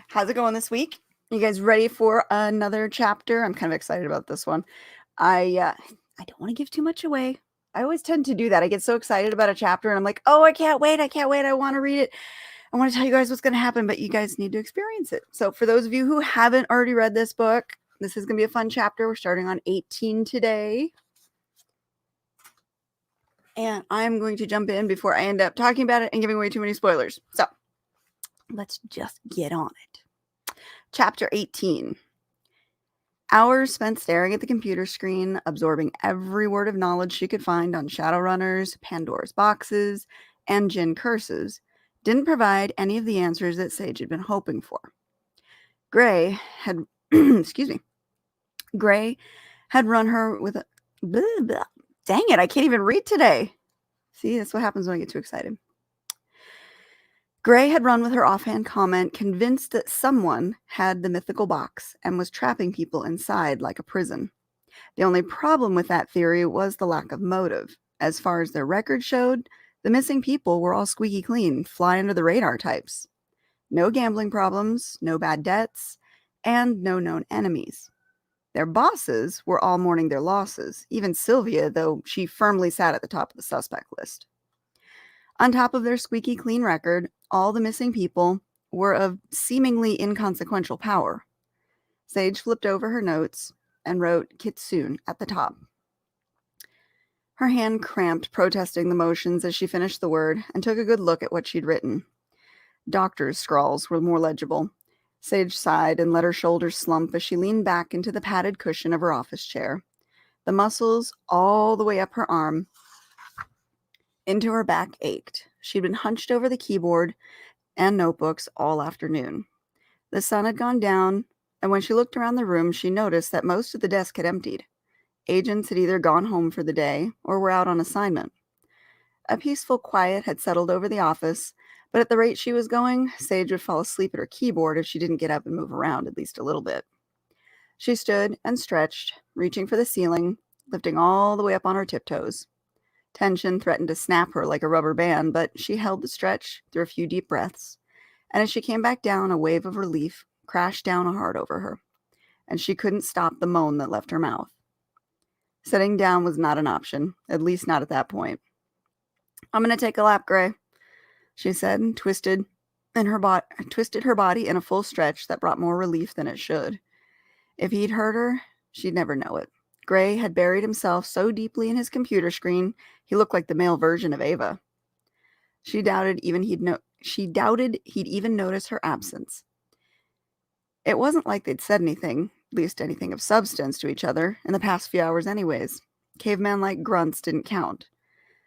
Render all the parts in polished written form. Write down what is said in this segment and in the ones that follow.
How's it going this week? You guys ready for another chapter? I'm kind of excited about this one. I don't want to give too much away. I always tend to do that. I get so excited about a chapter and I'm like, "Oh, I can't wait. I can't wait. I want to read it. I want to tell you guys what's going to happen, but you guys need to experience it." So, for those of you who haven't already read this book, this is going to be a fun chapter. We're starting on 18 today. And I'm going to jump in before I end up talking about it and giving away too many spoilers. So, let's just get on it. Chapter 18. Hours spent staring at the computer screen, absorbing every word of knowledge she could find on Shadowrunners, Pandora's boxes, and Djinn curses, didn't provide any of the answers that Sage had been hoping for. Gray had, excuse me, Gray had run her with a, blah, blah. Dang it, I can't even read today. See, that's what happens when I get too excited. Gray had run with her offhand comment, convinced that someone had the mythical box and was trapping people inside like a prison. The only problem with that theory was the lack of motive. As far as their record showed, the missing people were all squeaky clean, fly under the radar types. No gambling problems, no bad debts, and no known enemies. Their bosses were all mourning their losses, even Sylvia, though she firmly sat at the top of the suspect list. On top of their squeaky clean record, all the missing people were of seemingly inconsequential power. Sage flipped over her notes and wrote Kitsune at the top. Her hand cramped, protesting the motions as she finished the word and took a good look at what she'd written. Doctor's scrawls were more legible. Sage sighed and let her shoulders slump as she leaned back into the padded cushion of her office chair. The muscles all the way up her arm into her back ached. She'd been hunched over the keyboard and notebooks all afternoon. The sun had gone down, and when she looked around the room, she noticed that most of the desk had emptied. Agents had either gone home for the day or were out on assignment. A peaceful quiet had settled over the office, but at the rate she was going, Sage would fall asleep at her keyboard if she didn't get up and move around at least a little bit. She stood and stretched, reaching for the ceiling, lifting all the way up on her tiptoes. Tension threatened to snap her like a rubber band, but she held the stretch through a few deep breaths, and as she came back down, a wave of relief crashed down hard over her, and she couldn't stop the moan that left her mouth. Sitting down was not an option, at least not at that point. "I'm going to take a lap, Gray," she said, and twisted her body in a full stretch that brought more relief than it should. If he'd hurt her, she'd never know it. Gray had buried himself so deeply in his computer screen, he looked like the male version of Ava. She doubted he'd even notice her absence. It wasn't like they'd said anything, at least anything of substance, to each other in the past few hours anyways. Caveman-like grunts didn't count.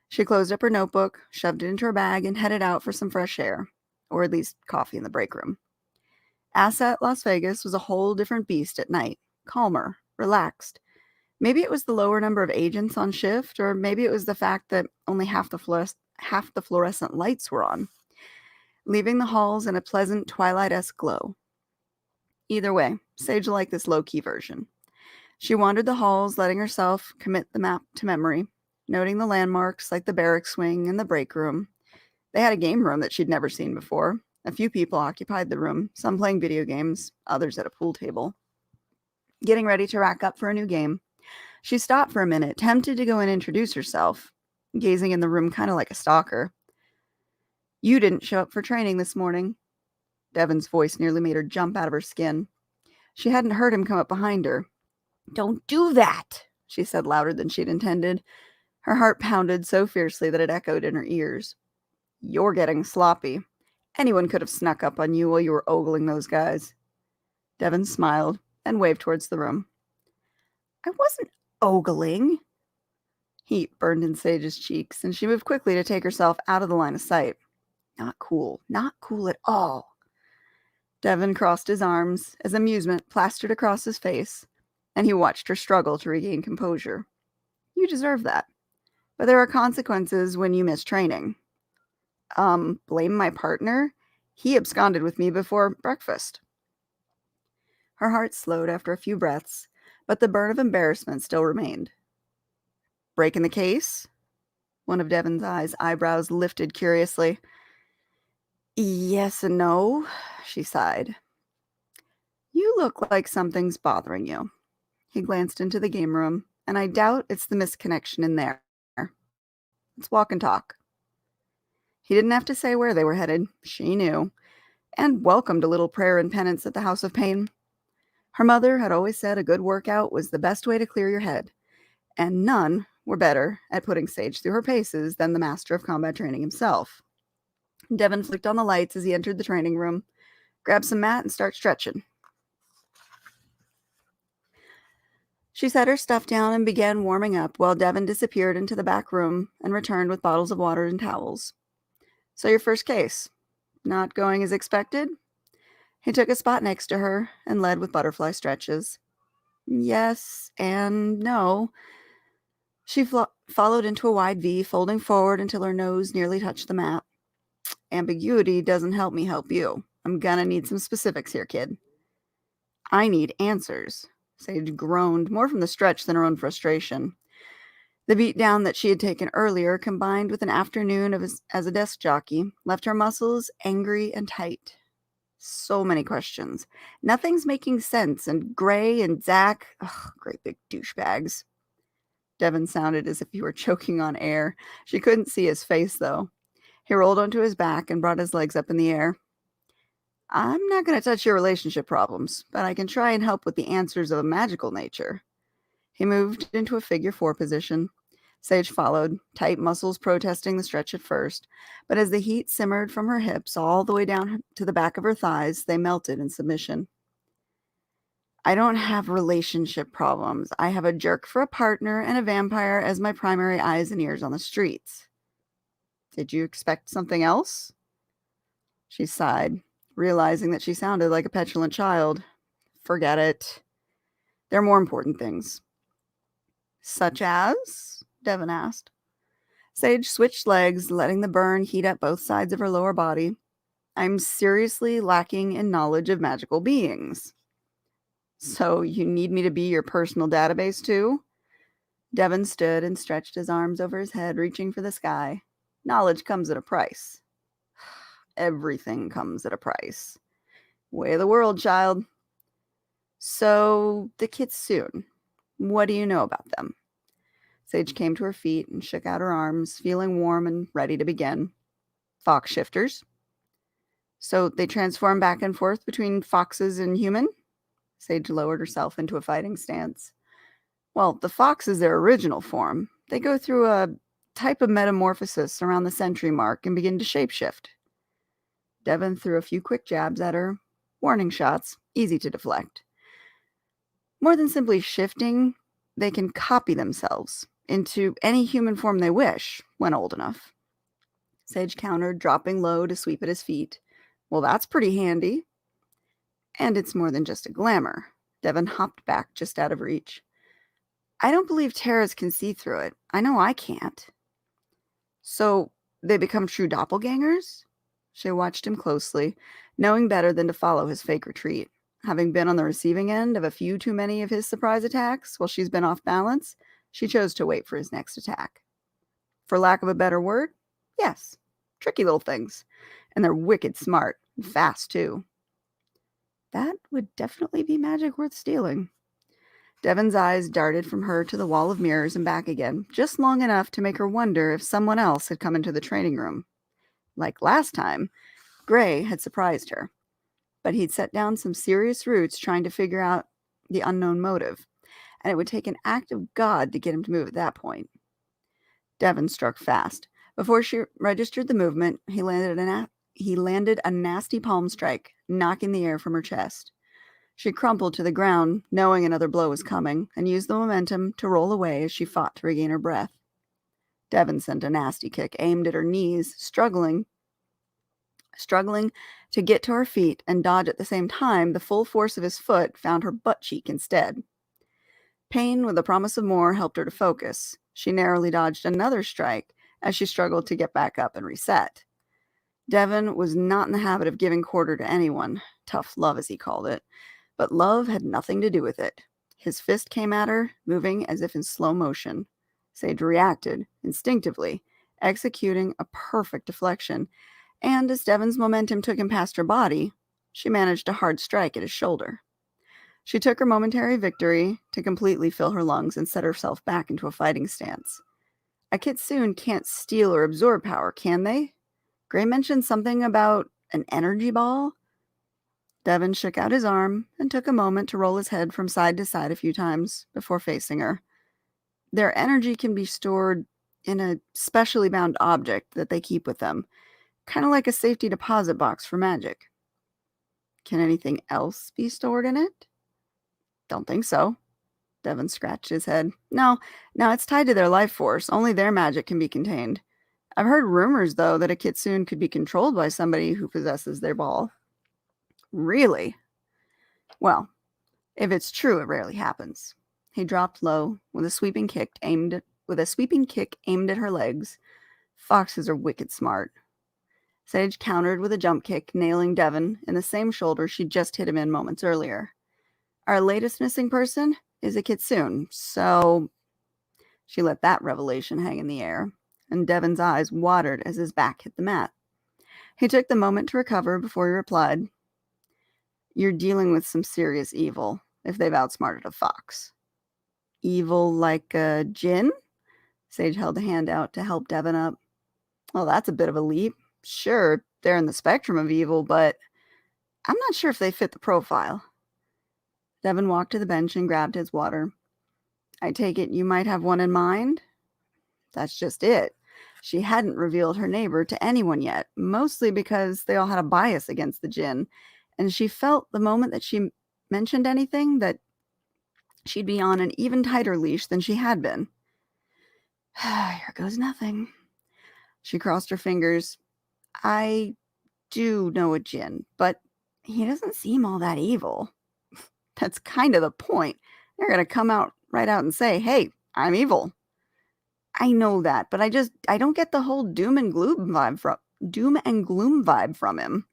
She closed up her notebook, shoved it into her bag, and headed out for some fresh air, or at least coffee in the break room. A.S.S.E.T Las Vegas was a whole different beast at night, calmer, relaxed. Maybe it was the lower number of agents on shift, or maybe it was the fact that only half the fluorescent lights were on, leaving the halls in a pleasant twilight-esque glow. Either way, Sage liked this low-key version. She wandered the halls, letting herself commit the map to memory, noting the landmarks like the barracks wing and the break room. They had a game room that she'd never seen before. A few people occupied the room, some playing video games, others at a pool table. Getting ready to rack up for a new game, she stopped for a minute, tempted to go and introduce herself, gazing in the room kind of like a stalker. "You didn't show up for training this morning." Devon's voice nearly made her jump out of her skin. She hadn't heard him come up behind her. "Don't do that," she said louder than she'd intended. Her heart pounded so fiercely that it echoed in her ears. "You're getting sloppy. Anyone could have snuck up on you while you were ogling those guys." Devon smiled and waved towards the room. "I wasn't ogling." Heat burned in Sage's cheeks, and she moved quickly to take herself out of the line of sight. Not cool. Not cool at all. Devon crossed his arms as amusement plastered across his face, and he watched her struggle to regain composure. "You deserve that. But there are consequences when you miss training." Blame my partner? He absconded with me before breakfast." Her heart slowed after a few breaths, but the burn of embarrassment still remained. "Breaking the case?" One of Devon's eyebrows lifted curiously. "Yes and no," she sighed. You look like something's bothering you. He glanced into the game room, and I doubt it's the misconnection in there. Let's walk and talk. He didn't have to say where they were headed. She knew, and welcomed a little prayer and penance at the House of Pain. Her mother had always said a good workout was the best way to clear your head, and none were better at putting Sage through her paces than the master of combat training himself. Devin flicked on the lights as he entered the training room, grabbed some mat, and started stretching. She set her stuff down and began warming up while Devin disappeared into the back room and returned with bottles of water and towels. So your first case, not going as expected? He took a spot next to her and led with butterfly stretches. Yes and no. She followed into a wide V, folding forward until her nose nearly touched the mat. Ambiguity doesn't help me help you. I'm gonna need some specifics here, kid. I need answers. Sage groaned, more from the stretch than her own frustration. The beatdown that she had taken earlier, combined with an afternoon as a desk jockey, left her muscles angry and tight. So many questions. Nothing's making sense, and Gray and Zack, great big douchebags. Devin sounded as if he were choking on air. She couldn't see his face, though. He rolled onto his back and brought his legs up in the air. I'm not going to touch your relationship problems, but I can try and help with the answers of a magical nature. He moved into a figure 4 position. Sage followed, tight muscles protesting the stretch at first, but as the heat simmered from her hips all the way down to the back of her thighs, they melted in submission. I don't have relationship problems. I have a jerk for a partner and a vampire as my primary eyes and ears on the streets. Did you expect something else? She sighed, realizing that she sounded like a petulant child. Forget it. There are more important things. Such as? Devin asked. Sage switched legs, letting the burn heat up both sides of her lower body. I'm seriously lacking in knowledge of magical beings. So you need me to be your personal database too? Devin stood and stretched his arms over his head, reaching for the sky. Knowledge comes at a price. Everything comes at a price. Way of the world, child. So, the kids soon. What do you know about them? Sage came to her feet and shook out her arms, feeling warm and ready to begin. Fox shifters. So they transform back and forth between foxes and human? Sage lowered herself into a fighting stance. Well, the fox is their original form. They go through a type of metamorphosis around the century mark and begin to shapeshift. Devin threw a few quick jabs at her. Warning shots, easy to deflect. More than simply shifting, they can copy themselves into any human form they wish, when old enough. Sage countered, dropping low to sweep at his feet. Well, that's pretty handy. And it's more than just a glamour. Devin hopped back just out of reach. I don't believe terrors can see through it. I know I can't. So they become true doppelgangers? She watched him closely, knowing better than to follow his fake retreat. Having been on the receiving end of a few too many of his surprise attacks while she's been off balance, she chose to wait for his next attack. For lack of a better word, yes, tricky little things. And they're wicked smart, and fast too. That would definitely be magic worth stealing. Devin's eyes darted from her to the wall of mirrors and back again, just long enough to make her wonder if someone else had come into the training room. Like last time, Gray had surprised her. But he'd set down some serious roots trying to figure out the unknown motive, and it would take an act of God to get him to move at that point. Devin struck fast. Before she registered the movement, he landed a nasty palm strike, knocking the air from her chest. She crumpled to the ground, knowing another blow was coming, and used the momentum to roll away as she fought to regain her breath. Devin sent a nasty kick aimed at her knees, struggling to get to her feet and dodge at the same time. The full force of his foot found her butt cheek instead. Pain with the promise of more helped her to focus. She narrowly dodged another strike as she struggled to get back up and reset. Devin was not in the habit of giving quarter to anyone, tough love as he called it, but love had nothing to do with it. His fist came at her, moving as if in slow motion. Sage reacted, instinctively, executing a perfect deflection, and as Devin's momentum took him past her body, she managed a hard strike at his shoulder. She took her momentary victory to completely fill her lungs and set herself back into a fighting stance. A kitsune can't steal or absorb power, can they? Gray mentioned something about an energy ball. Devon shook out his arm and took a moment to roll his head from side to side a few times before facing her. Their energy can be stored in a specially bound object that they keep with them, kind of like a safety deposit box for magic. Can anything else be stored in it? Don't think so. Devon scratched his head. No, it's tied to their life force. Only their magic can be contained. I've heard rumors, though, that a kitsune could be controlled by somebody who possesses their ball. Really? Well, if it's true, it rarely happens. He dropped low with a sweeping kick aimed at her legs. Foxes are wicked smart. Sage countered with a jump kick, nailing Devon in the same shoulder she'd just hit him in moments earlier. Our latest missing person is a kitsune, so she let that revelation hang in the air, and Devon's eyes watered as his back hit the mat. He took the moment to recover before he replied, "You're dealing with some serious evil, if they've outsmarted a fox." Evil like a djinn? Sage held a hand out to help Devon up. Well, that's a bit of a leap. Sure, they're in the spectrum of evil, but I'm not sure if they fit the profile. Devon walked to the bench and grabbed his water. I take it you might have one in mind? That's just it. She hadn't revealed her neighbor to anyone yet, mostly because they all had a bias against the djinn, and she felt the moment that she mentioned anything that she'd be on an even tighter leash than she had been. Here goes nothing. She crossed her fingers. I do know a djinn, but he doesn't seem all that evil. That's kind of the point. They're going to come out right out and say, hey, I'm evil. I know that, but I don't get the whole doom and gloom vibe from him.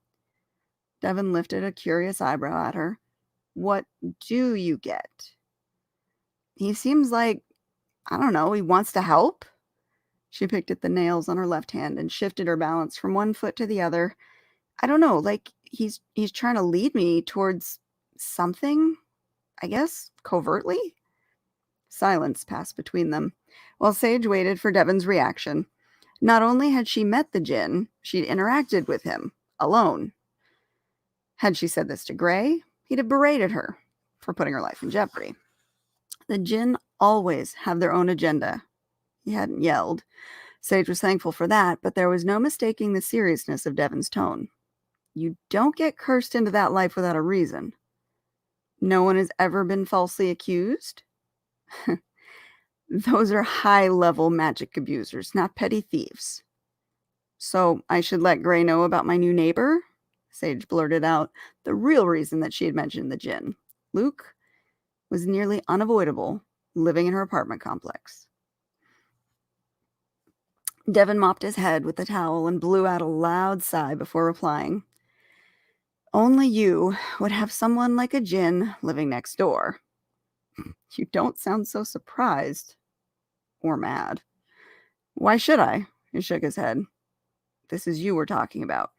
Devon lifted a curious eyebrow at her. What do you get? He seems like, I don't know, he wants to help. She picked at the nails on her left hand and shifted her balance from one foot to the other. I don't know, like he's trying to lead me towards something, I guess, covertly. Silence passed between them, while Sage waited for Devon's reaction. Not only had she met the djinn, she'd interacted with him, alone. Had she said this to Gray, he'd have berated her for putting her life in jeopardy. The djinn always have their own agenda. He hadn't yelled. Sage was thankful for that, but there was no mistaking the seriousness of Devon's tone. You don't get cursed into that life without a reason. No one has ever been falsely accused? Those are high-level magic abusers, not petty thieves. So I should let Gray know about my new neighbor? Sage blurted out the real reason that she had mentioned the djinn. Luke was nearly unavoidable, living in her apartment complex. Devon mopped his head with the towel and blew out a loud sigh before replying. Only you would have someone like a djinn living next door. You don't sound so surprised. Or mad. Why should I? He shook his head. This is you we're talking about.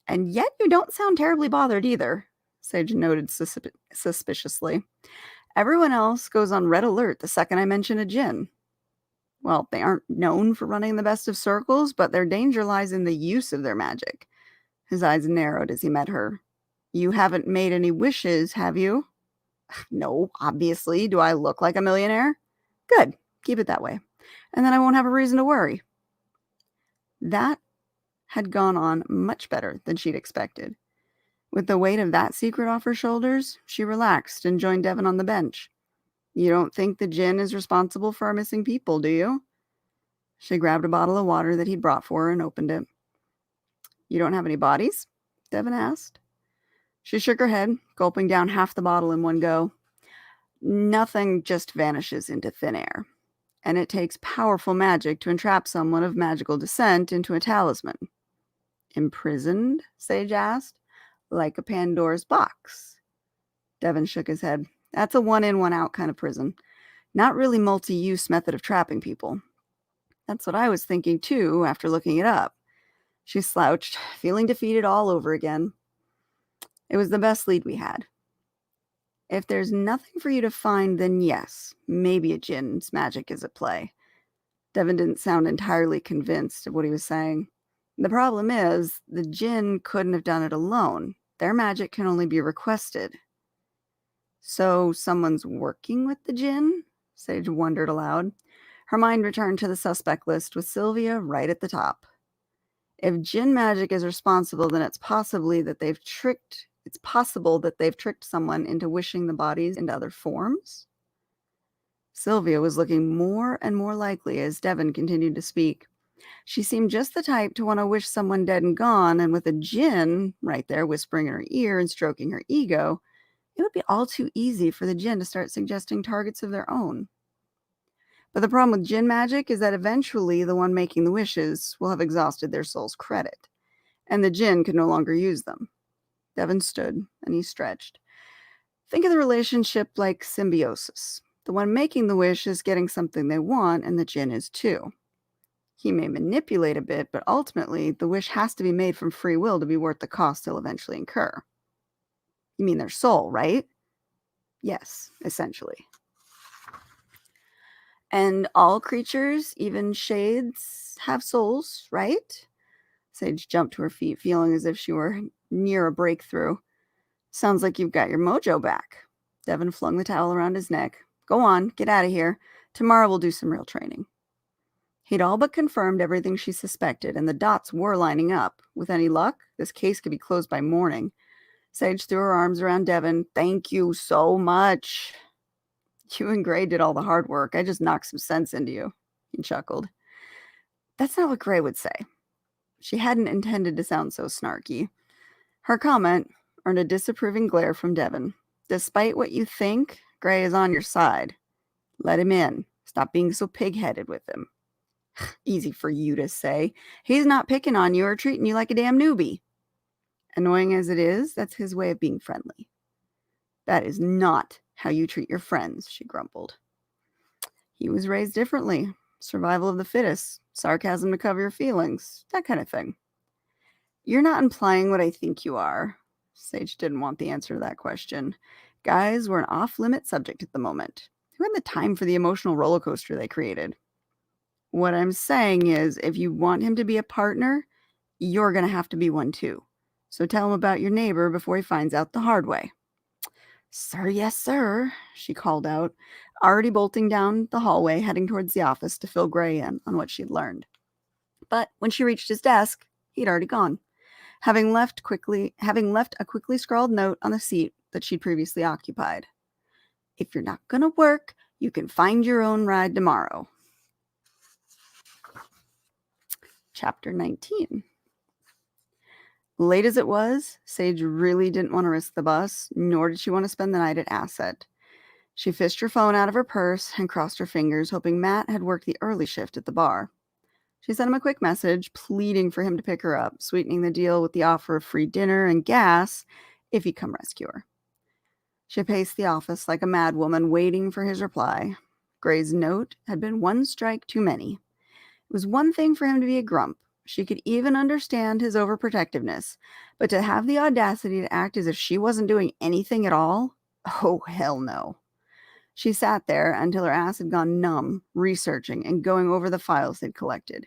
And yet you don't sound terribly bothered either, Sage noted suspiciously. Everyone else goes on red alert the second I mention a djinn. Well, they aren't known for running the best of circles, but their danger lies in the use of their magic. His eyes narrowed as he met her. You haven't made any wishes, have you? No, obviously. Do I look like a millionaire? Good. Keep it that way. And then I won't have a reason to worry. That had gone on much better than she'd expected. With the weight of that secret off her shoulders, she relaxed and joined Devon on the bench. You don't think the djinn is responsible for our missing people, do you? She grabbed a bottle of water that he'd brought for her and opened it. You don't have any bodies? Devon asked. She shook her head, gulping down half the bottle in one go. Nothing just vanishes into thin air, and it takes powerful magic to entrap someone of magical descent into a talisman. Imprisoned? Sage asked. Like a Pandora's box. Devon shook his head. That's a one-in, one-out kind of prison. Not really multi-use method of trapping people. That's what I was thinking, too, after looking it up. She slouched, feeling defeated all over again. It was the best lead we had. If there's nothing for you to find, then yes, maybe a Djinn's magic is at play. Devin didn't sound entirely convinced of what he was saying. The problem is, the Djinn couldn't have done it alone. Their magic can only be requested. So someone's working with the Djinn? Sage wondered aloud. Her mind returned to the suspect list with Sylvia right at the top. If Djinn magic is responsible, then it's possible that they've tricked someone into wishing the bodies into other forms. Sylvia was looking more and more likely as Devin continued to speak. She seemed just the type to want to wish someone dead and gone, and with a Djinn right there whispering in her ear and stroking her ego, it would be all too easy for the Djinn to start suggesting targets of their own. But the problem with Djinn magic is that eventually the one making the wishes will have exhausted their soul's credit, and the Djinn could no longer use them. Devin stood, and he stretched. Think of the relationship like symbiosis. The one making the wish is getting something they want, and the Djinn is too. He may manipulate a bit, but ultimately, the wish has to be made from free will to be worth the cost they'll eventually incur. You mean their soul, right? Yes, essentially. And all creatures, even shades, have souls, right? Sage jumped to her feet, feeling as if she were near a breakthrough. Sounds like you've got your mojo back. Devin flung the towel around his neck. Go on, get out of here. Tomorrow we'll do some real training. He'd all but confirmed everything she suspected, and the dots were lining up. With any luck, this case could be closed by morning. Sage threw her arms around Devin. Thank you so much. You and Gray did all the hard work. I just knocked some sense into you. He chuckled. That's not what Gray would say. She hadn't intended to sound so snarky. Her comment earned a disapproving glare from Devin. Despite what you think, Gray is on your side. Let him in. Stop being so pig-headed with him. Easy for you to say. He's not picking on you or treating you like a damn newbie. Annoying as it is, that's his way of being friendly. That is not how you treat your friends, she grumbled. He was raised differently. Survival of the fittest, sarcasm to cover your feelings, that kind of thing. You're not implying what I think you are. Sage didn't want the answer to that question. Guys were an off-limit subject at the moment. Who had the time for the emotional roller coaster they created? What I'm saying is, if you want him to be a partner, you're going to have to be one too. So tell him about your neighbor before he finds out the hard way. Sir, yes, sir, she called out, already bolting down the hallway, heading towards the office to fill Gray in on what she'd learned. But when she reached his desk, he'd already gone, having left a quickly scrawled note on the seat that she'd previously occupied. If you're not going to work, you can find your own ride tomorrow. Chapter 19. Late as it was, Sage really didn't want to risk the bus, nor did she want to spend the night at A.S.S.E.T. She fished her phone out of her purse and crossed her fingers, hoping Matt had worked the early shift at the bar. She sent him a quick message, pleading for him to pick her up, sweetening the deal with the offer of free dinner and gas if he'd come rescue her. She paced the office like a madwoman, waiting for his reply. Gray's note had been one strike too many. It was one thing for him to be a grump. She could even understand his overprotectiveness, but to have the audacity to act as if she wasn't doing anything at all? Oh, hell no. She sat there until her ass had gone numb, researching and going over the files they'd collected.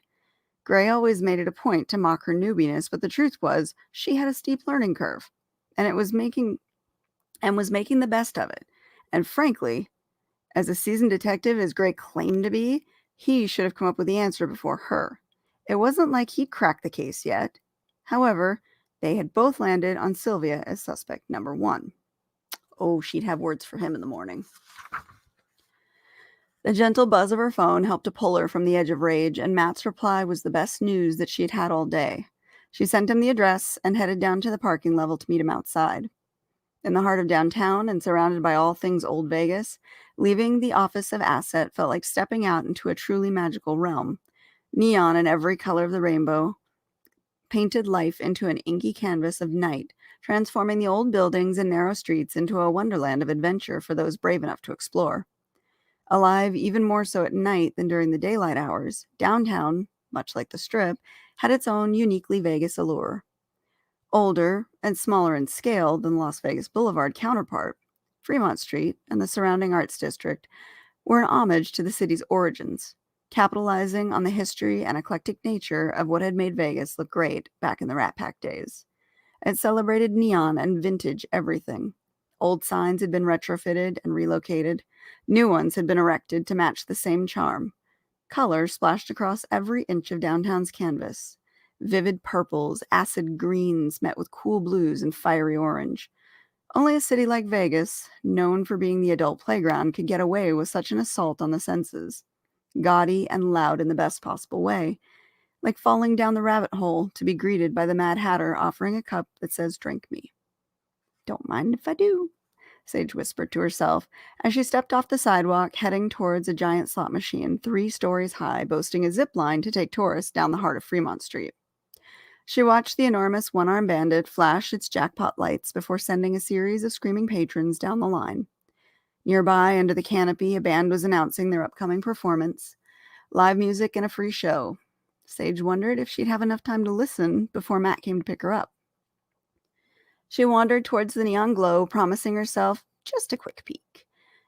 Gray always made it a point to mock her newbiness, but the truth was she had a steep learning curve, and was making the best of it. And frankly, as a seasoned detective as Gray claimed to be, he should have come up with the answer before her. It wasn't like he'd cracked the case yet. However, they had both landed on Sylvia as suspect number 1. Oh, she'd have words for him in the morning. The gentle buzz of her phone helped to pull her from the edge of rage, and Matt's reply was the best news that she had had all day. She sent him the address and headed down to the parking level to meet him outside. In the heart of downtown and surrounded by all things old Vegas, leaving the office of A.S.S.E.T felt like stepping out into a truly magical realm. Neon in every color of the rainbow painted life into an inky canvas of night, transforming the old buildings and narrow streets into a wonderland of adventure for those brave enough to explore. Alive even more so at night than during the daylight hours, downtown, much like the Strip, had its own uniquely Vegas allure. Older and smaller in scale than the Las Vegas Boulevard counterpart, Fremont Street and the surrounding arts district were an homage to the city's origins, capitalizing on the history and eclectic nature of what had made Vegas look great back in the Rat Pack days. It celebrated neon and vintage everything. Old signs had been retrofitted and relocated. New ones had been erected to match the same charm. Color splashed across every inch of downtown's canvas. Vivid purples, acid greens met with cool blues and fiery orange. Only a city like Vegas, known for being the adult playground, could get away with such an assault on the senses. Gaudy and loud in the best possible way, like falling down the rabbit hole to be greeted by the Mad Hatter offering a cup that says, "Drink me." "Don't mind if I do," Sage whispered to herself as she stepped off the sidewalk, heading towards a giant slot machine 3 stories high, boasting a zip line to take tourists down the heart of Fremont Street. She watched the enormous one-armed bandit flash its jackpot lights before sending a series of screaming patrons down the line. Nearby, under the canopy, a band was announcing their upcoming performance. Live music and a free show. Sage wondered if she'd have enough time to listen before Matt came to pick her up. She wandered towards the neon glow, promising herself just a quick peek.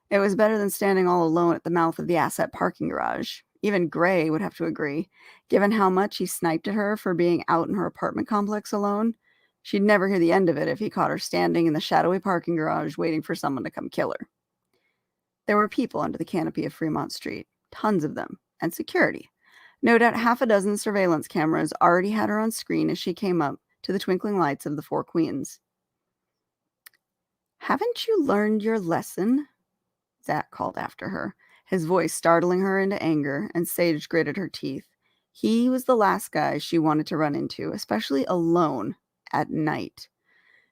It was better than standing all alone at the mouth of the A.S.E.T parking garage. Even Gray would have to agree, given how much he sniped at her for being out in her apartment complex alone. She'd never hear the end of it if he caught her standing in the shadowy parking garage waiting for someone to come kill her. There were people under the canopy of Fremont Street, tons of them, and security. No doubt half a dozen surveillance cameras already had her on screen as she came up to the twinkling lights of the Four Queens. "Haven't you learned your lesson?" Zack called after her, his voice startling her into anger, and Sage gritted her teeth. He was the last guy she wanted to run into, especially alone at night.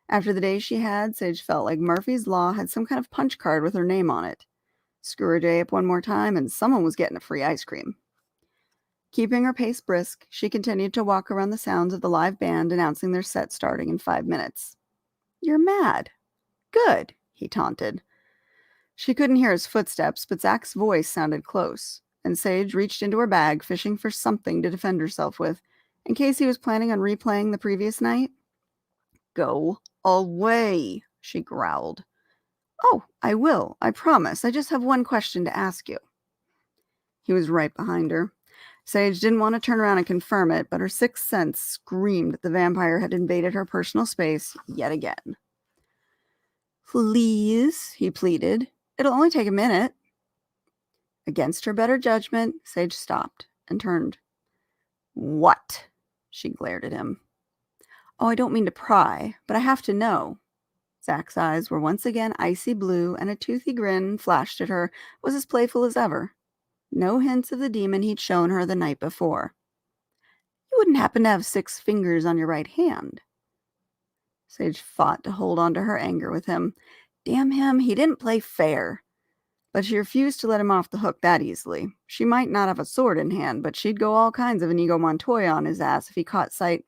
After the day she had, Sage felt like Murphy's Law had some kind of punch card with her name on it. Screw her day up one more time, and someone was getting a free ice cream. Keeping her pace brisk, she continued to walk around the sounds of the live band announcing their set starting in 5 minutes. "You're mad." "Good," he taunted. She couldn't hear his footsteps, but Zack's voice sounded close, and Sage reached into her bag, fishing for something to defend herself with, in case he was planning on replaying the previous night. "Go away," she growled. "Oh, I will, I promise. I just have one question to ask you." He was right behind her. Sage didn't want to turn around and confirm it, but her sixth sense screamed that the vampire had invaded her personal space yet again. "Please," he pleaded. "It'll only take a minute." Against her better judgment, Sage stopped and turned. "What?" she glared at him. "Oh, I don't mean to pry, but I have to know." Zack's eyes were once again icy blue, and a toothy grin flashed at her, was as playful as ever. No hints of the demon he'd shown her the night before. "You wouldn't happen to have 6 fingers on your right hand?" Sage fought to hold on to her anger with him. Damn him, he didn't play fair. But she refused to let him off the hook that easily. She might not have a sword in hand, but she'd go all kinds of Inigo Montoya on his ass if she caught sight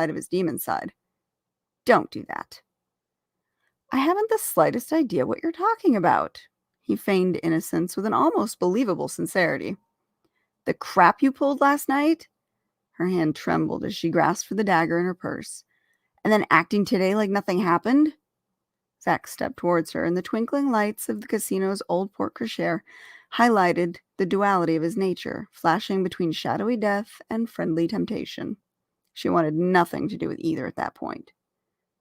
of his demon side. "Don't do that." "I haven't the slightest idea what you're talking about." He feigned innocence with an almost believable sincerity. "The crap you pulled last night?" Her hand trembled as she grasped for the dagger in her purse. "And then acting today like nothing happened?" Zack stepped towards her, and the twinkling lights of the casino's old porte-cochere highlighted the duality of his nature, flashing between shadowy death and friendly temptation. She wanted nothing to do with either at that point.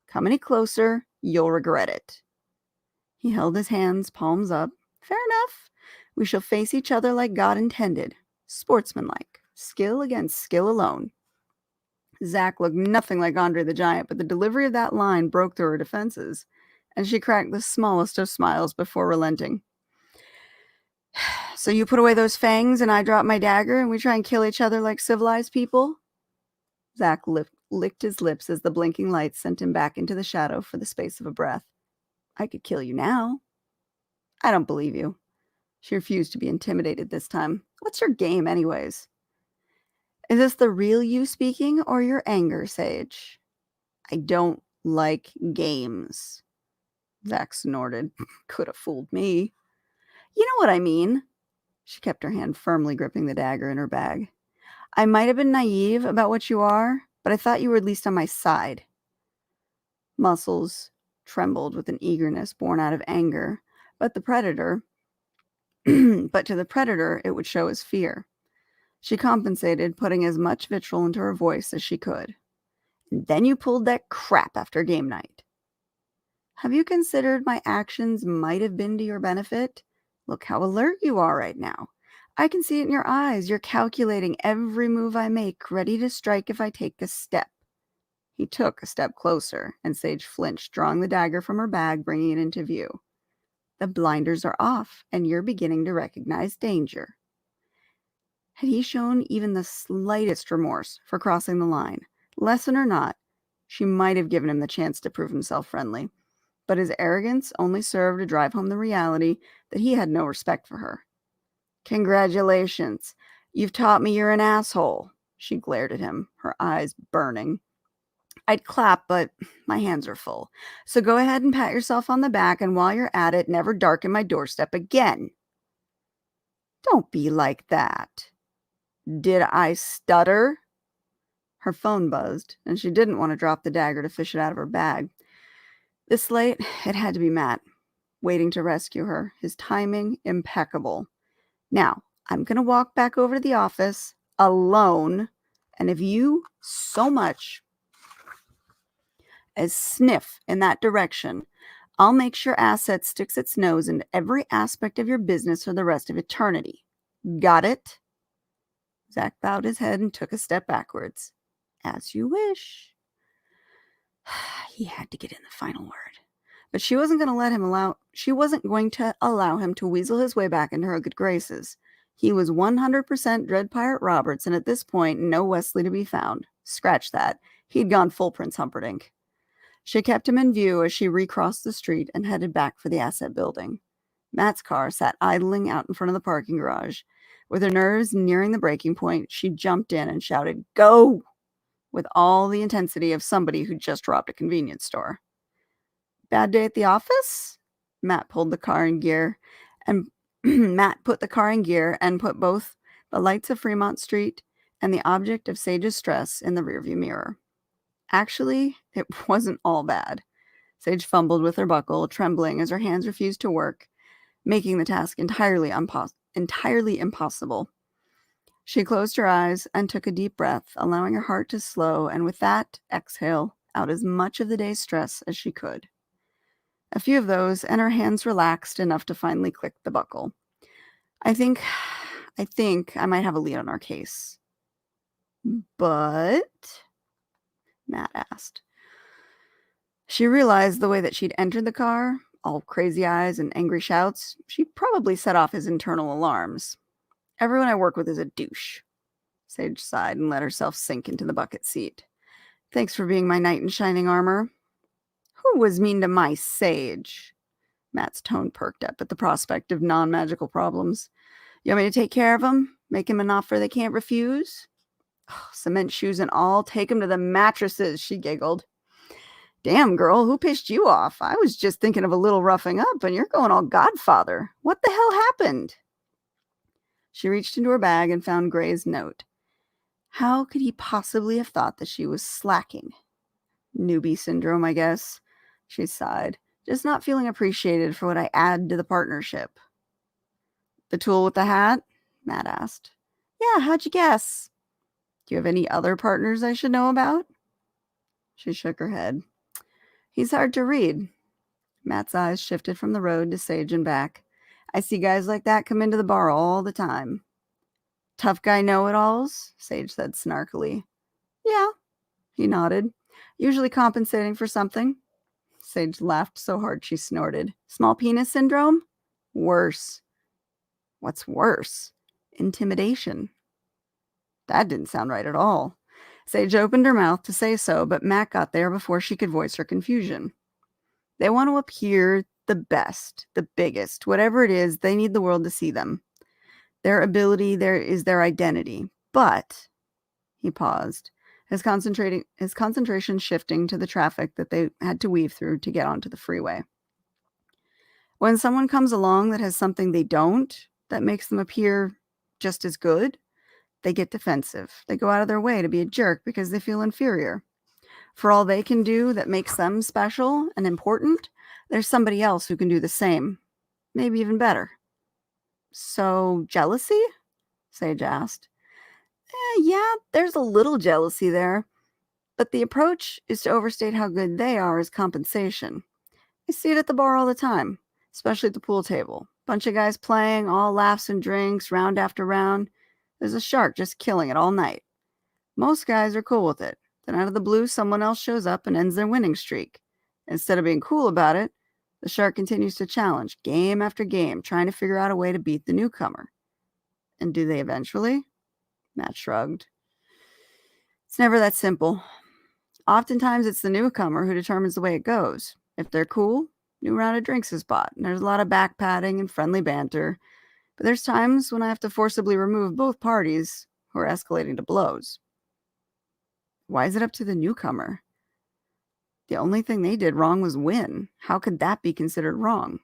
"Come any closer, you'll regret it." He held his hands, palms up. "Fair enough. We shall face each other like God intended. Sportsmanlike. Skill against skill alone." Zack looked nothing like Andre the Giant, but the delivery of that line broke through her defenses, and she cracked the smallest of smiles before relenting. "So you put away those fangs and I drop my dagger and we try and kill each other like civilized people?" Zack licked his lips as the blinking lights sent him back into the shadow for the space of a breath. "I could kill you now." "I don't believe you." She refused to be intimidated this time. "What's your game anyways?" "Is this the real you speaking or your anger, Sage?" "I don't like games." Zack snorted. "Could have fooled me." "You know what I mean." She kept her hand firmly gripping the dagger in her bag. "I might have been naive about what you are, but I thought you were at least on my side." Muscles, trembled with an eagerness born out of anger, but to the predator it would show as fear. She compensated, putting as much vitriol into her voice as she could. And then you pulled that crap after game night. Have you considered my actions might have been to your benefit? Look how alert you are right now. I can see it in your eyes. You're calculating every move I make, ready to strike if I take a step. He took a step closer, and Sage flinched, drawing the dagger from her bag, bringing it into view. The blinders are off, and you're beginning to recognize danger. Had he shown even the slightest remorse for crossing the line, lesson or not, she might have given him the chance to prove himself friendly. But his arrogance only served to drive home the reality that he had no respect for her. Congratulations. You've taught me you're an asshole. She glared at him, her eyes burning. I'd clap, but my hands are full. So go ahead and pat yourself on the back, and while you're at it, never darken my doorstep again. Don't be like that. Did I stutter? Her phone buzzed, and she didn't want to drop the dagger to fish it out of her bag. This late, it had to be Matt, waiting to rescue her, his timing impeccable. Now, I'm going to walk back over to the office alone, and if you so much as sniff in that direction, I'll make sure A.S.S.E.T sticks its nose into every aspect of your business for the rest of eternity. Got it? Zack bowed his head and took a step backwards. As you wish. He had to get in the final word. But she wasn't going to allow him to weasel his way back into her good graces. He was 100% Dread Pirate Roberts, and at this point, no Wesley to be found. Scratch that. He'd gone full Prince Humperdinck. She kept him in view as she recrossed the street and headed back for the A.S.S.E.T building. Matt's car sat idling out in front of the parking garage. With her nerves nearing the breaking point, she jumped in and shouted, "Go!" with all the intensity of somebody who just robbed a convenience store. Bad day at the office? Matt pulled the car in gear, and Matt put the car in gear and put both the lights of Fremont Street and the object of Sage's stress in the rearview mirror. Actually, it wasn't all bad. Sage fumbled with her buckle, trembling as her hands refused to work, making the task entirely impossible. She closed her eyes and took a deep breath, allowing her heart to slow, and with that, exhale out as much of the day's stress as she could. A few of those, and her hands relaxed enough to finally click the buckle. I think I might have a lead on our case. But? Matt asked. She realized the way that she'd entered the car, all crazy eyes and angry shouts, she probably set off his internal alarms. Everyone I work with is a douche. Sage sighed and let herself sink into the bucket seat. Thanks for being my knight in shining armor. Who was mean to my Sage? Matt's tone perked up at the prospect of non-magical problems. You want me to take care of him? Make him an offer they can't refuse? Oh, cement shoes and all, take him to the mattresses, she giggled. Damn, girl, who pissed you off? I was just thinking of a little roughing up, and you're going all Godfather. What the hell happened? She reached into her bag and found Gray's note. How could he possibly have thought that she was slacking? Newbie syndrome, I guess. She sighed, just not feeling appreciated for what I add to the partnership. The tool with the hat? Matt asked. Yeah, how'd you guess? Do you have any other partners I should know about? She shook her head. He's hard to read. Matt's eyes shifted from the road to Sage and back. I see guys like that come into the bar all the time. Tough guy know-it-alls? Sage said snarkily. Yeah, he nodded. Usually compensating for something. Sage laughed so hard she snorted. Small penis syndrome? Worse. What's worse? Intimidation. That didn't sound right at all. Sage opened her mouth to say so, but Matt got there before she could voice her confusion. They want to appear the best, the biggest, whatever it is, they need the world to see them. Their ability there is their identity. But, he paused, his concentration shifting to the traffic that they had to weave through to get onto the freeway. When someone comes along that has something they don't, that makes them appear just as good, they get defensive. They go out of their way to be a jerk because they feel inferior. For all they can do that makes them special and important, there's somebody else who can do the same, maybe even better. So, jealousy? Sage asked. Yeah, there's a little jealousy there, but the approach is to overstate how good they are as compensation. I see it at the bar all the time, especially at the pool table. Bunch of guys playing, all laughs and drinks, round after round. There's a shark just killing it all night. Most guys are cool with it. Then out of the blue, someone else shows up and ends their winning streak. Instead of being cool about it, the shark continues to challenge game after game, trying to figure out a way to beat the newcomer. And do they eventually? Matt shrugged. It's never that simple. Oftentimes, it's the newcomer who determines the way it goes. If they're cool, new round of drinks is bought, and there's a lot of back patting and friendly banter. But there's times when I have to forcibly remove both parties who are escalating to blows. Why is it up to the newcomer? The only thing they did wrong was win. How could that be considered wrong?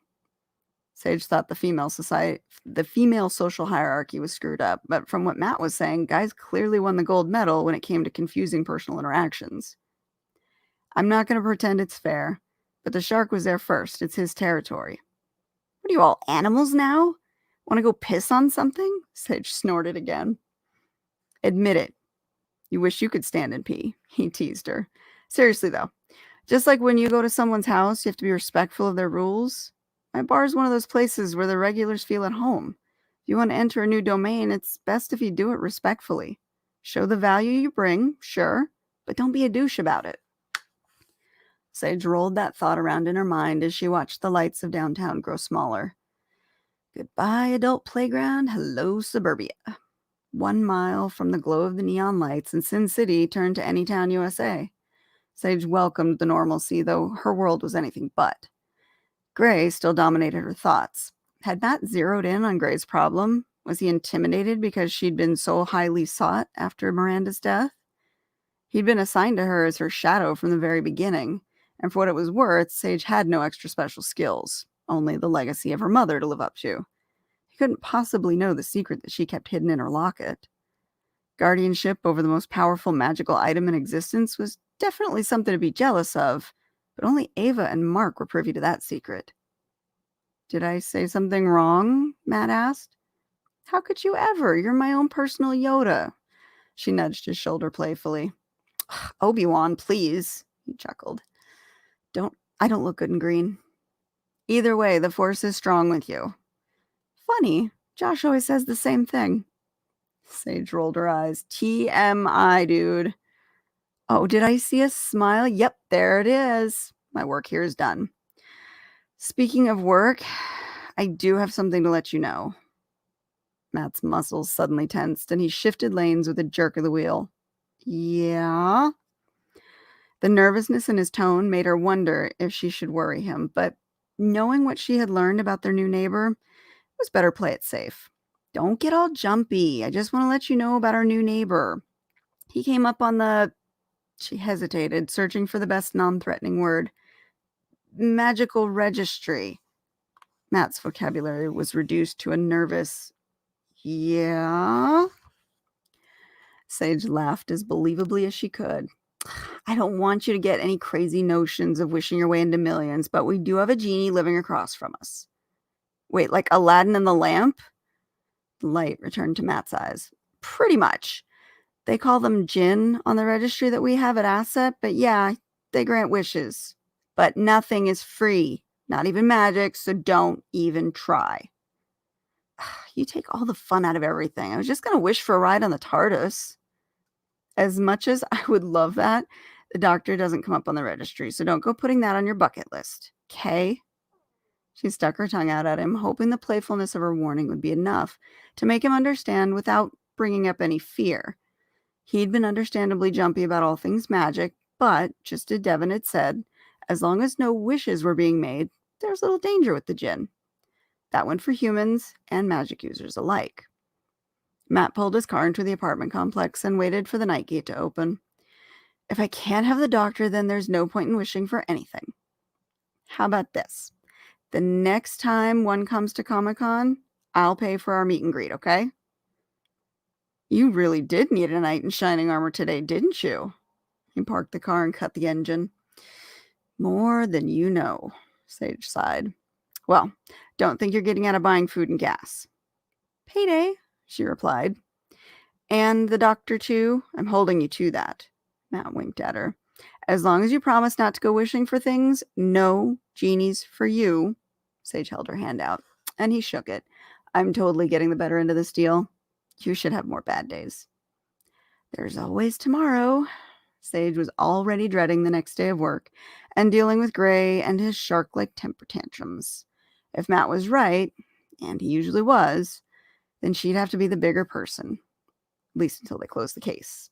Sage thought the female social hierarchy was screwed up, but from what Matt was saying, guys clearly won the gold medal when it came to confusing personal interactions. I'm not going to pretend it's fair, but the shark was there first. It's his territory. What are you all, animals now? Want to go piss on something? Sage snorted again. Admit it. You wish you could stand and pee, he teased her. Seriously, though, just like when you go to someone's house, you have to be respectful of their rules. My bar is one of those places where the regulars feel at home. If you want to enter a new domain, it's best if you do it respectfully. Show the value you bring, sure, but don't be a douche about it. Sage rolled that thought around in her mind as she watched the lights of downtown grow smaller. Goodbye, adult playground. Hello, suburbia. 1 mile from the glow of the neon lights, and Sin City turned to Anytown, USA. Sage welcomed the normalcy, though her world was anything but. Gray still dominated her thoughts. Had Matt zeroed in on Gray's problem? Was he intimidated because she'd been so highly sought after Miranda's death? He'd been assigned to her as her shadow from the very beginning, and for what it was worth, Sage had no extra special skills, only the legacy of her mother to live up to. He couldn't possibly know the secret that she kept hidden in her locket. Guardianship over the most powerful magical item in existence was definitely something to be jealous of, but only Ava and Mark were privy to that secret. Did I say something wrong? Matt asked. How could you ever? You're my own personal Yoda. She nudged his shoulder playfully. Obi-Wan, please, he chuckled. I don't look good in green. Either way, the Force is strong with you. Funny, Josh always says the same thing. Sage rolled her eyes. TMI, dude. Oh, did I see a smile? Yep, there it is. My work here is done. Speaking of work, I do have something to let you know. Matt's muscles suddenly tensed, and he shifted lanes with a jerk of the wheel. Yeah? The nervousness in his tone made her wonder if she should worry him, but knowing what she had learned about their new neighbor, it was better play it safe. Don't get all jumpy. I just want to let you know about our new neighbor. He came up on the... She hesitated, searching for the best non-threatening word. Magical registry. Matt's vocabulary was reduced to a nervous, yeah? Sage laughed as believably as she could. I don't want you to get any crazy notions of wishing your way into millions, but we do have a genie living across from us. Wait, like Aladdin and the lamp? The light returned to Matt's eyes. Pretty much. They call them Djinn on the registry that we have at A.S.S.E.T, but yeah, they grant wishes. But nothing is free, not even magic, so don't even try. You take all the fun out of everything. I was just going to wish for a ride on the TARDIS. As much as I would love that, the doctor doesn't come up on the registry, so don't go putting that on your bucket list. Okay? She stuck her tongue out at him, hoping the playfulness of her warning would be enough to make him understand without bringing up any fear. He'd been understandably jumpy about all things magic, but, just as Devin had said, as long as no wishes were being made, there was little danger with the Djinn. That went for humans and magic users alike. Matt pulled his car into the apartment complex and waited for the night gate to open. If I can't have the doctor, then there's no point in wishing for anything. How about this? The next time one comes to Comic-Con, I'll pay for our meet and greet, okay? You really did need a knight in shining armor today, didn't you? He parked the car and cut the engine. More than you know, Sage sighed. Well, don't think you're getting out of buying food and gas. Payday, she replied. And the doctor, too? I'm holding you to that. Matt winked at her. As long as you promise not to go wishing for things, no genies for you. Sage held her hand out, and he shook it. I'm totally getting the better end of this deal. You should have more bad days. There's always tomorrow. Sage was already dreading the next day of work and dealing with Gray and his shark-like temper tantrums. If Matt was right, and he usually was, then she'd have to be the bigger person, at least until they close the case.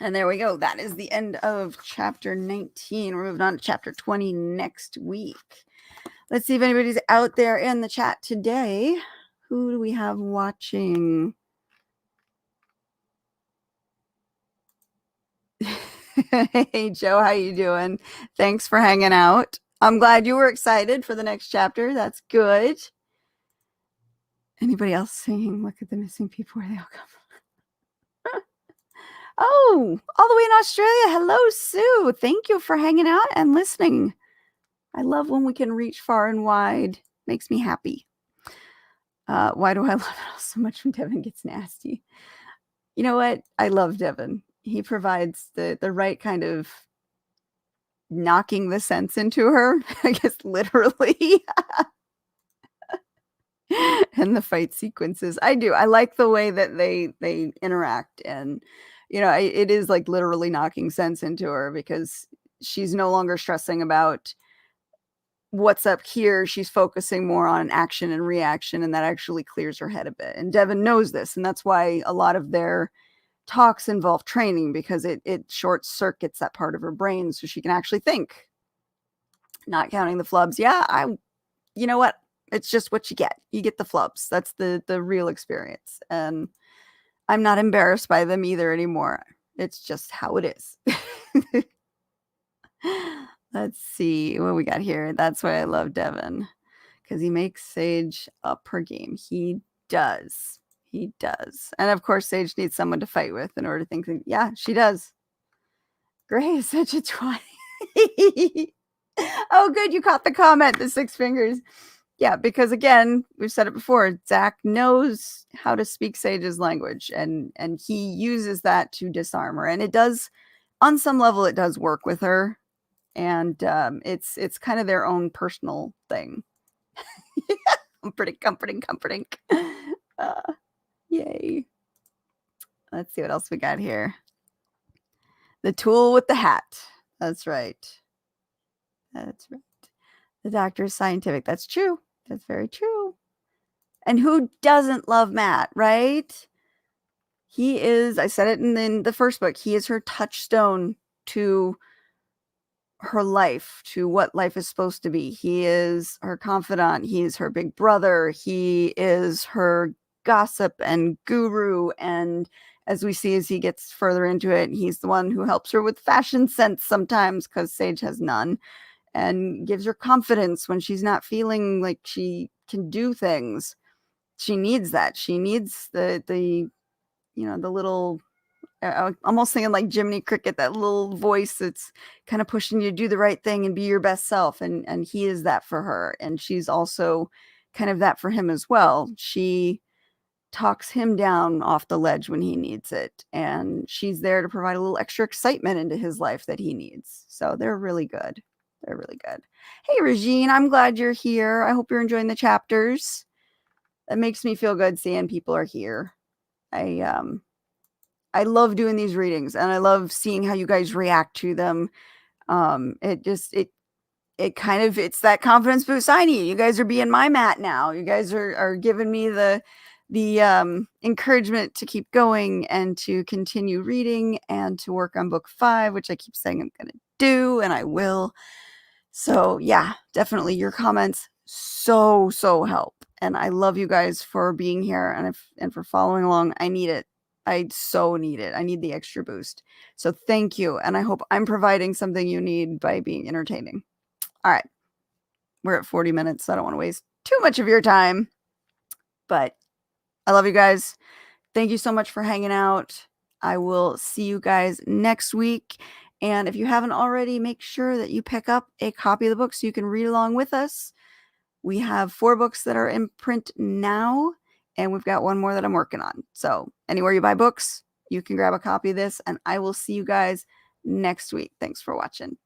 And there we go. That is the end of chapter 19. We're moving on to chapter 20 next week. Let's see if anybody's out there in the chat today. Who do we have watching? Hey, Joe, how you doing? Thanks for hanging out. I'm glad you were excited for the next chapter. That's good. Anybody else saying, look at the missing people, where they all come from? Oh, all the way in Australia. Hello, Sue. Thank you for hanging out and listening. I love when we can reach far and wide. Makes me happy. Why do I love it all so much when Devin gets nasty? You know what? I love Devin. He provides the right kind of knocking the sense into her, I guess literally. And the fight sequences. I do. I like the way that they interact, and it is like literally knocking sense into her because she's no longer stressing about what's up here. She's focusing more on action and reaction, and that actually clears her head a bit. And Devin knows this, and that's why a lot of their talks involve training, because it short circuits that part of her brain so she can actually think. Not counting the flubs. Yeah, you know what? It's just what you get. You get the flubs. That's the real experience. And I'm not embarrassed by them either anymore. It's just how it is. Let's see what we got here. That's why I love Devin, because he makes Sage up her game. He does. He does. And of course, Sage needs someone to fight with in order to think, yeah, she does. Gray is such a twat. Oh, good. You caught the comment, the 6 fingers. Yeah, because again, we've said it before, Zack knows how to speak Sage's language, and he uses that to disarm her. And it does, on some level, it does work with her. And it's kind of their own personal thing. Comforting. Yay. Let's see what else we got here. The tool with the hat. That's right. The doctor is scientific. That's true. That's very true. And who doesn't love Matt, right? He is, I said it in the first book, he is her touchstone to her life, to what life is supposed to be. He is her confidant. He is her big brother. He is her gossip and guru. And as we see, as he gets further into it, he's the one who helps her with fashion sense sometimes, because Sage has none, and gives her confidence when she's not feeling like she can do things. She needs that. She needs the little, almost thinking like Jiminy Cricket, that little voice that's kind of pushing you to do the right thing and be your best self. And he is that for her. And she's also kind of that for him as well. She talks him down off the ledge when he needs it. And she's there to provide a little extra excitement into his life that he needs. So they're really good. They're really good. Hey, Regine, I'm glad you're here. I hope you're enjoying the chapters. That makes me feel good seeing people are here. I love doing these readings, and I love seeing how you guys react to them. It's that confidence boost I need. You guys are being my Matt now. You guys are giving me the encouragement to keep going and to continue reading and to work on book 5, which I keep saying I'm going to do, and I will. So yeah, definitely your comments so help. And I love you guys for being here and for following along. I need it. I so need it. I need the extra boost. So thank you. And I hope I'm providing something you need by being entertaining. All right. We're at 40 minutes. So I don't want to waste too much of your time. But I love you guys. Thank you so much for hanging out. I will see you guys next week. And if you haven't already, make sure that you pick up a copy of the book so you can read along with us. We have 4 books that are in print now, and we've got 1 more that I'm working on. So anywhere you buy books, you can grab a copy of this, and I will see you guys next week. Thanks for watching.